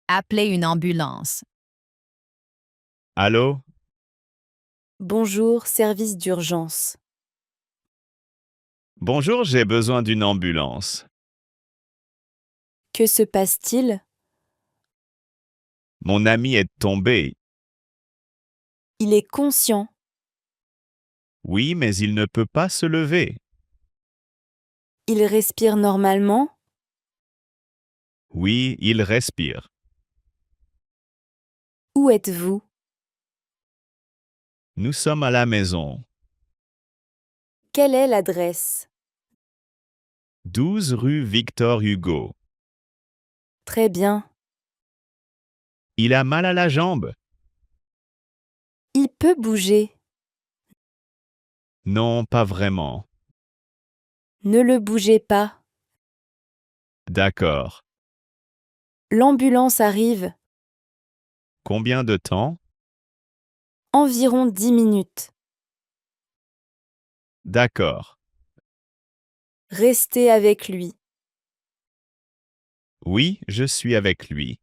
Appelez une ambulance. Allô? Bonjour, service d'urgence. Bonjour, j'ai besoin d'une ambulance. Que se passe-t-il? Mon ami est tombé. Il est conscient. Oui, mais il ne peut pas se lever. Il respire normalement. Oui, il respire. Où êtes-vous? Nous sommes à la maison. Quelle est l'adresse? 12 rue Victor Hugo. Très bien. Il a mal à la jambe? Il peut bouger. Non, pas vraiment. Ne le bougez pas. D'accord. L'ambulance arrive. Combien de temps? Environ 10 minutes. D'accord. Restez avec lui. Oui, je suis avec lui.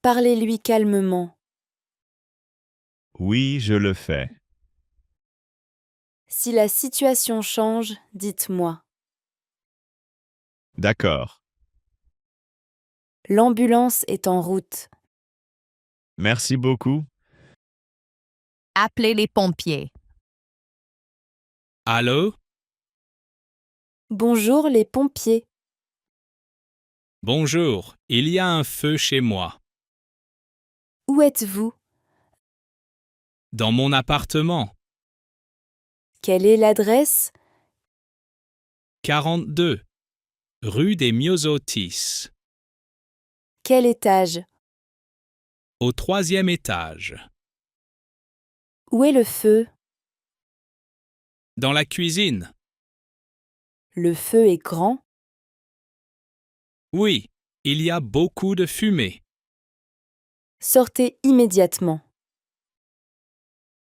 Parlez-lui calmement. Oui, je le fais. Si la situation change, dites-moi. D'accord. L'ambulance est en route. Merci beaucoup. Appelez les pompiers. Allô? Bonjour les pompiers. Bonjour, il y a un feu chez moi. Où êtes-vous? Dans mon appartement. Quelle est l'adresse? 42, rue des Myosotis, Quel étage? au 3e étage. Où est le feu? Dans la cuisine. Le feu est grand. Oui, il y a beaucoup de fumée. Sortez immédiatement.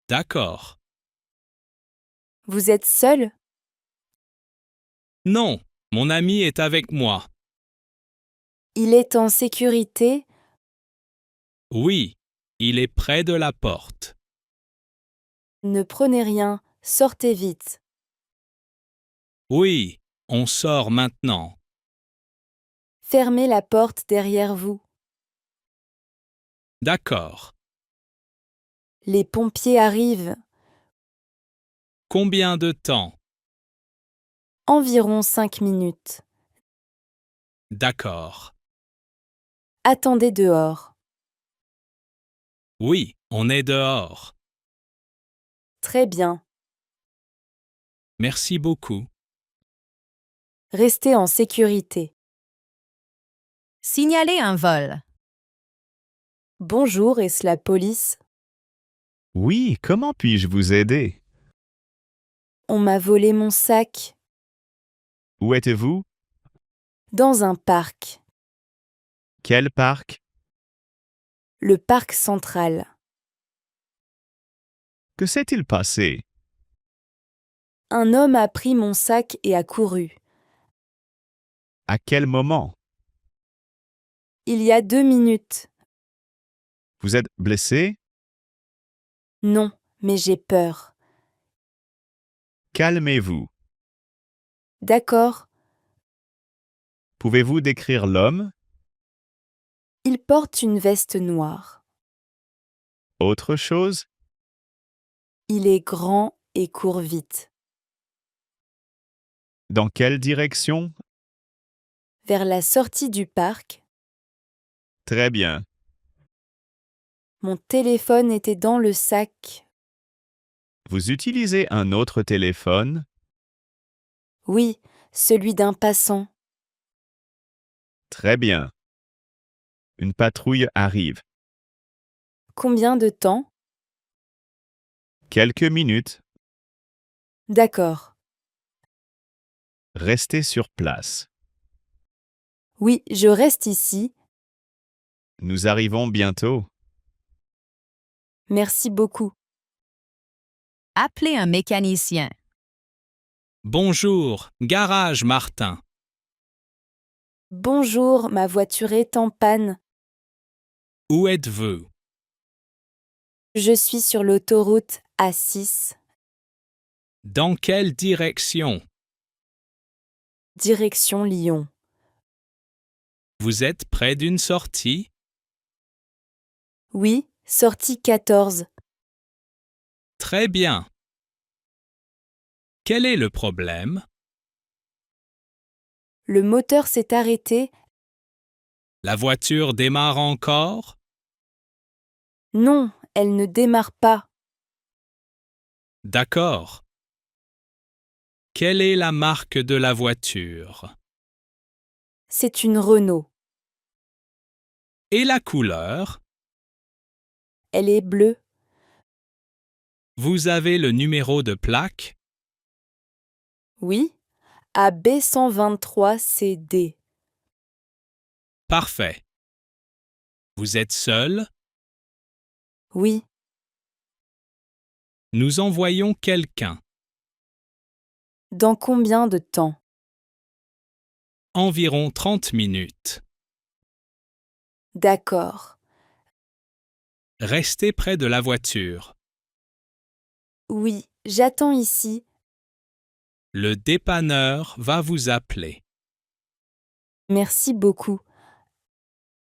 D'accord. Vous êtes seul? Non, mon ami est avec moi. Il est en sécurité? Oui, il est près de la porte. Ne prenez rien, sortez vite. Oui, on sort maintenant. Fermez la porte derrière vous. D'accord. Les pompiers arrivent. Combien de temps? Environ 5 minutes. D'accord. Attendez dehors. Oui, on est dehors. Très bien. Merci beaucoup. Restez en sécurité. Signalez un vol. Bonjour, est-ce la police? Oui, comment puis-je vous aider? On m'a volé mon sac. Où êtes-vous? Dans un parc. Quel parc? Le parc central. Que s'est-il passé? Un homme a pris mon sac et a couru. À quel moment? Il y a 2 minutes. Vous êtes blessé? Non, mais j'ai peur. Calmez-vous. D'accord. Pouvez-vous décrire l'homme? Il porte une veste noire. Autre chose? Il est grand et court vite. Dans quelle direction? Vers la sortie du parc, Très bien. mon téléphone était dans le sac. Vous utilisez un autre téléphone? Oui, celui d'un passant. Très bien. Une patrouille arrive. Combien de temps? Quelques minutes. D'accord. Restez sur place. Oui, je reste ici. Nous arrivons bientôt. Merci beaucoup. Appelez un mécanicien. Bonjour, Garage Martin. Bonjour, ma voiture est en panne. Où êtes-vous? Je suis sur l'autoroute A6, Dans quelle direction? direction Lyon. Vous êtes près d'une sortie? Oui, sortie 14. Très bien. Quel est le problème? Le moteur s'est arrêté. La voiture démarre encore? Non, elle ne démarre pas. D'accord. Quelle est la marque de la voiture? C'est une Renault. Et la couleur? Elle est bleue. Vous avez le numéro de plaque? Oui, AB 123 CD. Parfait. Vous êtes seul? Oui, Nous envoyons quelqu'un. dans combien de temps? Environ 30 minutes. D'accord. Restez près de la voiture. Oui, j'attends ici. Le dépanneur va vous appeler. Merci beaucoup.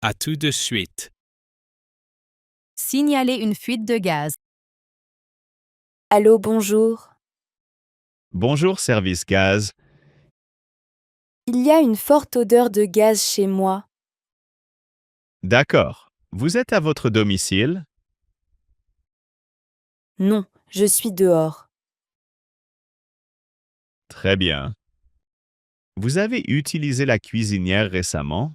À tout de suite. Signaler une fuite de gaz. Allô, bonjour. Bonjour, service gaz. Il y a une forte odeur de gaz chez moi. D'accord. Vous êtes à votre domicile? Non, je suis dehors. Très bien. Vous avez utilisé la cuisinière récemment?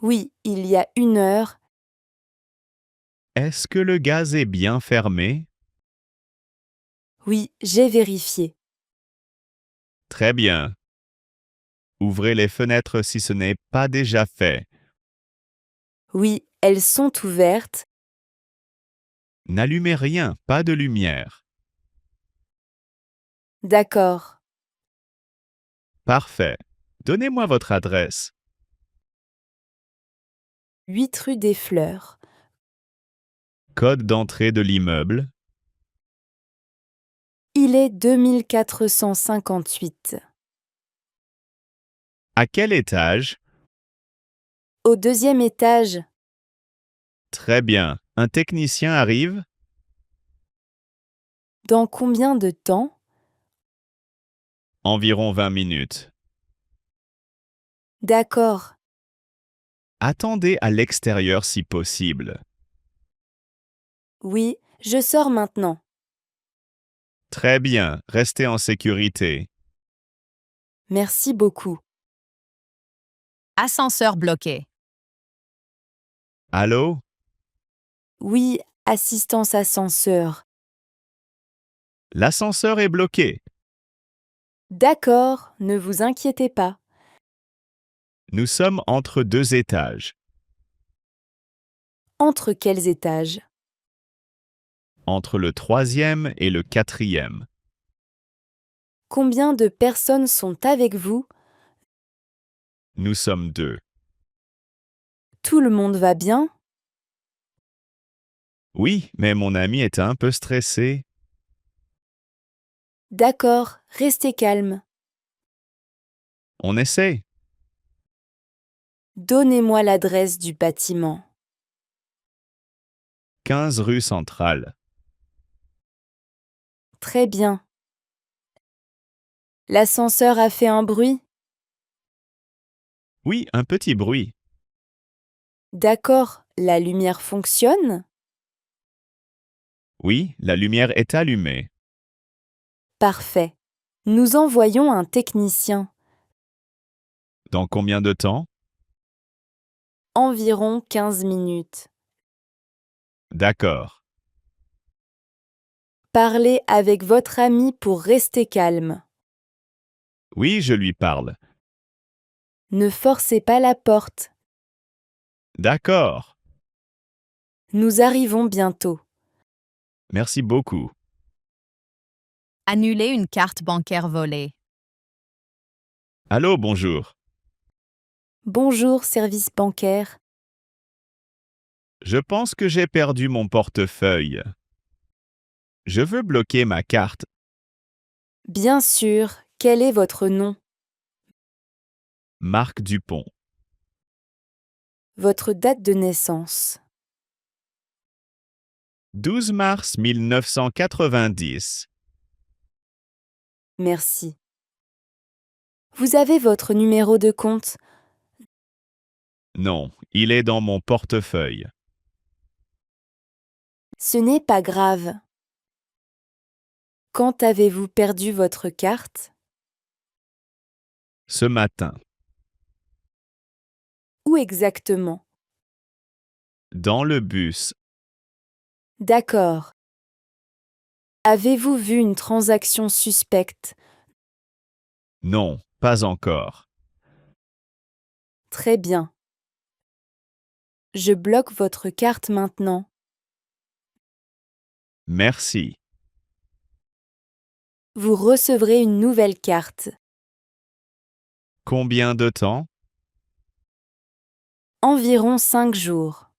Oui, il y a 1 heure. Est-ce que le gaz est bien fermé? Oui, j'ai vérifié. Très bien. Ouvrez les fenêtres si ce n'est pas déjà fait. Oui, elles sont ouvertes. N'allumez rien, pas de lumière. D'accord. Parfait. Donnez-moi votre adresse. 8 rue des Fleurs. Code d'entrée de l'immeuble. Il est 2458. À quel étage? Au 2e étage. Très bien. Un technicien arrive? Dans combien de temps? Environ 20 minutes. D'accord. Attendez à l'extérieur si possible. Oui, je sors maintenant. Très bien. Restez en sécurité. Merci beaucoup. Ascenseur bloqué. Allô? Oui, assistance ascenseur. L'ascenseur est bloqué. D'accord, ne vous inquiétez pas. Nous sommes entre 2 étages. Entre quels étages? Entre le 3e et le 4e. Combien de personnes sont avec vous? Nous sommes 2. Tout le monde va bien? Oui, mais mon ami est un peu stressé. D'accord, restez calme. On essaie. Donnez-moi l'adresse du bâtiment. 15 rue Centrale. Très bien. L'ascenseur a fait un bruit? Oui, un petit bruit. D'accord, la lumière fonctionne? Oui, la lumière est allumée. Parfait. Nous envoyons un technicien. Dans combien de temps? Environ 15 minutes. D'accord. Parlez avec votre ami pour rester calme. Oui, je lui parle. Ne forcez pas la porte. D'accord. Nous arrivons bientôt. Merci beaucoup. Annuler une carte bancaire volée. Allô, bonjour. Bonjour, service bancaire. Je pense que j'ai perdu mon portefeuille. Je veux bloquer ma carte. Bien sûr, quel est votre nom? Marc Dupont. Votre date de naissance? 12 mars 1990. Merci. Vous avez votre numéro de compte? Non, il est dans mon portefeuille. Ce n'est pas grave. Quand avez-vous perdu votre carte? Ce matin. Où exactement? Dans le bus. D'accord. Avez-vous vu une transaction suspecte? Non, pas encore. Très bien. Je bloque votre carte maintenant. Merci. Vous recevrez une nouvelle carte. Combien de temps? Environ 5 jours.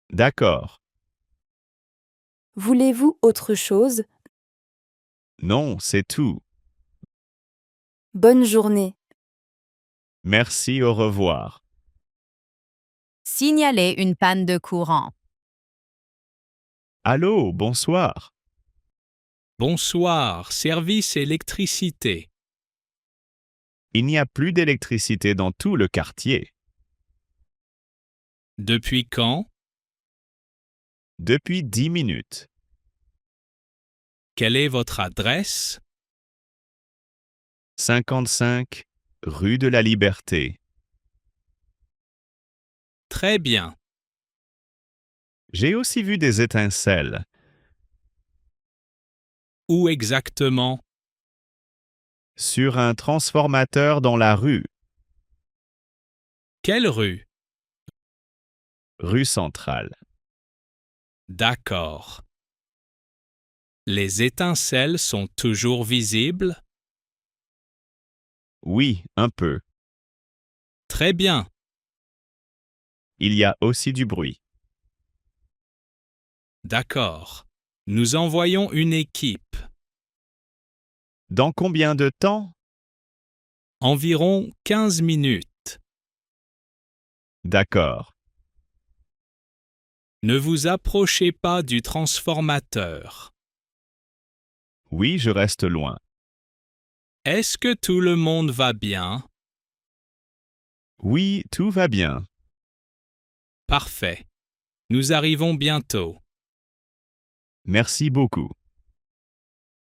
D'accord. Voulez-vous autre chose? Non, c'est tout. Bonne journée. Merci, au revoir. Signaler une panne de courant. Allô, bonsoir. Bonsoir, service électricité. Il n'y a plus d'électricité dans tout le quartier. Depuis quand? Depuis 10 minutes. Quelle est votre adresse? 55 rue de la Liberté. Très bien. J'ai aussi vu des étincelles. Où exactement? Sur un transformateur dans la rue. Quelle rue? Rue centrale. D'accord. Les étincelles sont toujours visibles? Oui, un peu. Très bien. Il y a aussi du bruit. D'accord. Nous envoyons une équipe. Dans combien de temps? Environ 15 minutes. D'accord. Ne vous approchez pas du transformateur. Oui, je reste loin. Est-ce que tout le monde va bien? Oui, tout va bien. Parfait. Nous arrivons bientôt. Merci beaucoup.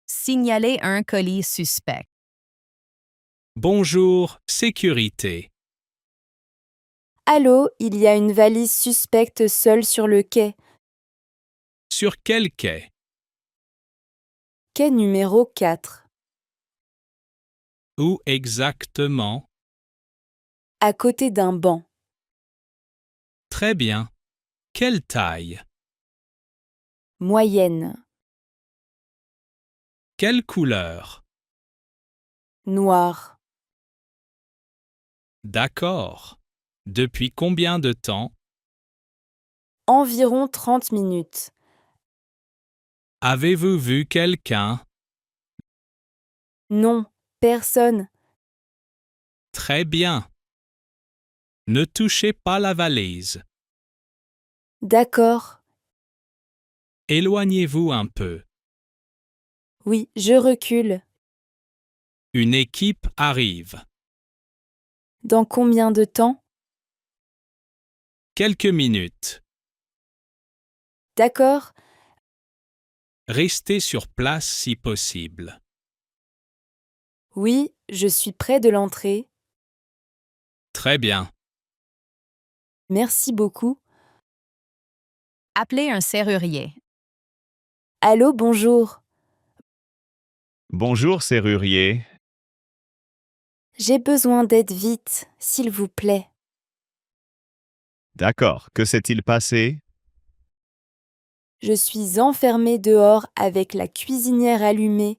Signaler un colis suspect. Bonjour, sécurité. Allô, il y a une valise suspecte seule sur le quai. Sur quel quai? Quai numéro 4. Où exactement? À côté d'un banc. Très bien. Quelle taille? Moyenne. Quelle couleur? Noire. D'accord. Depuis combien de temps? Environ 30 minutes. Avez-vous vu quelqu'un? Non, personne. Très bien. Ne touchez pas la valise. D'accord. Éloignez-vous un peu. Oui, je recule. Une équipe arrive. Dans combien de temps? Quelques minutes. D'accord. Restez sur place si possible. Oui, je suis près de l'entrée. Très bien. Merci beaucoup. Appeler un serrurier. Allô, bonjour. Bonjour, serrurier. J'ai besoin d'aide vite, s'il vous plaît. D'accord, que s'est-il passé? Je suis enfermée dehors avec la cuisinière allumée.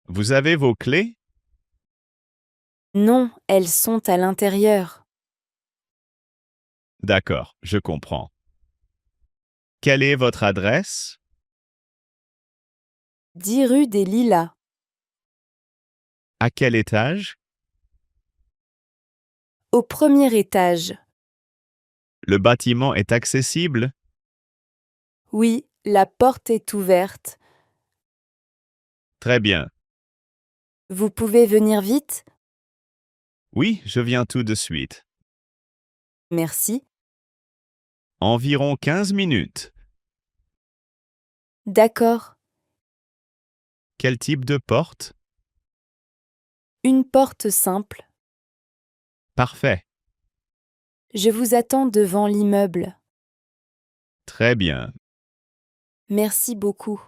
Vous avez vos clés? Non, elles sont à l'intérieur. D'accord, je comprends. Quelle est votre adresse? 10 rue des Lilas. À quel étage? Au premier étage. Le bâtiment est accessible? Oui, la porte est ouverte. Très bien. Vous pouvez venir vite? Oui, je viens tout de suite. Merci. Environ 15 minutes. D'accord. Quel type de porte? Une porte simple. Parfait. Je vous attends devant l'immeuble. Très bien. Merci beaucoup.